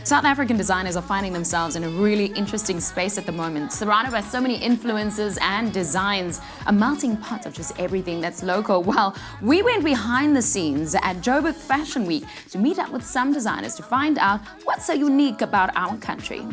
South African designers are finding themselves in a really interesting space at the moment, surrounded by so many influences and designs, a melting pot of just everything that's local. Well, we went behind the scenes at Joburg Fashion Week to meet up with some designers to find out what's so unique about our country.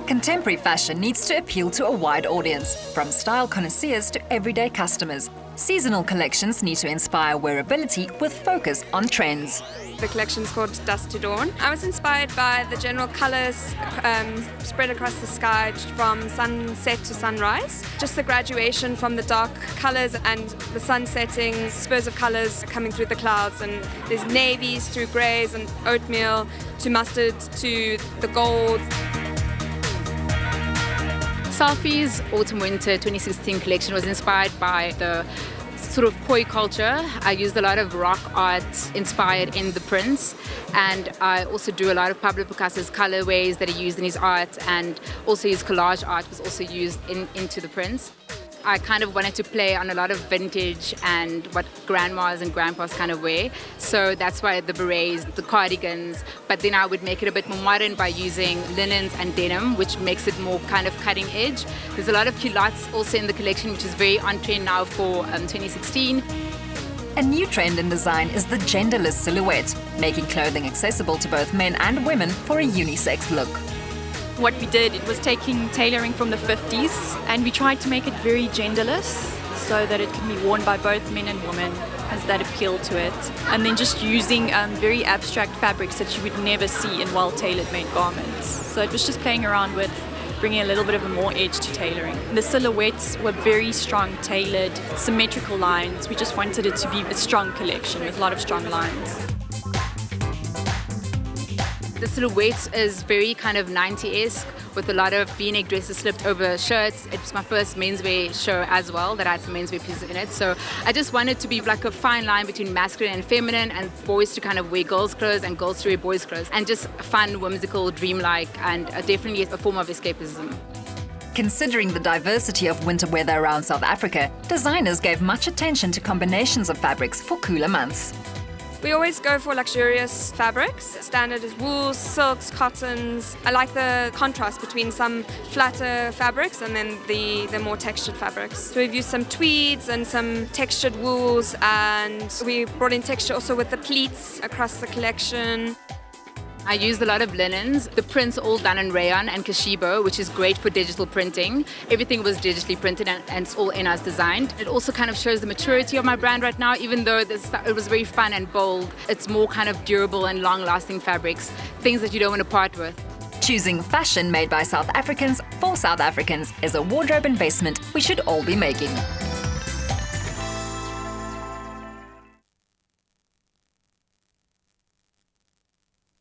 Contemporary fashion needs to appeal to a wide audience, from style connoisseurs to everyday customers. Seasonal collections need to inspire wearability with focus on trends. The collection is called Dusk to Dawn. I was inspired by the general colours spread across the sky from sunset to sunrise. Just the graduation from the dark colours and the sun setting, spurs of colours coming through the clouds, and there's navies through greys and oatmeal to mustard to the gold. Selfi's Autumn-Winter 2016 collection was inspired by the sort of Khoi culture. I used a lot of rock art inspired in the prints, and I also do a lot of Pablo Picasso's colorways that he used in his art, and also his collage art was also used into the prints. I kind of wanted to play on a lot of vintage and what grandmas and grandpas kind of wear. So that's why the berets, the cardigans, but then I would make it a bit more modern by using linens and denim, which makes it more kind of cutting edge. There's a lot of culottes also in the collection, which is very on trend now for 2016. A new trend in design is the genderless silhouette, making clothing accessible to both men and women for a unisex look. What we did, it was taking tailoring from the 50s, and we tried to make it very genderless so that it can be worn by both men and women, has that appeal to it. And then just using very abstract fabrics that you would never see in well-tailored made garments. So it was just playing around with bringing a little bit of a more edge to tailoring. The silhouettes were very strong, tailored, symmetrical lines. We just wanted it to be a strong collection with a lot of strong lines. The silhouette is very kind of 90-esque with a lot of v-neck dresses slipped over shirts. It was my first menswear show as well that had some menswear pieces in it. So I just wanted to be like a fine line between masculine and feminine, and boys to kind of wear girls' clothes and girls to wear boys' clothes. And just fun, whimsical, dreamlike, and definitely a form of escapism. Considering the diversity of winter weather around South Africa, designers gave much attention to combinations of fabrics for cooler months. We always go for luxurious fabrics. Standard is wools, silks, cottons. I like the contrast between some flatter fabrics and then the more textured fabrics. So we've used some tweeds and some textured wools, and we brought in texture also with the pleats across the collection. I used a lot of linens. The prints all done in rayon and kashibo, which is great for digital printing. Everything was digitally printed and it's all in-house designed. It also kind of shows the maturity of my brand right now, even though it was very fun and bold. It's more kind of durable and long-lasting fabrics, things that you don't want to part with. Choosing fashion made by South Africans for South Africans is a wardrobe investment we should all be making.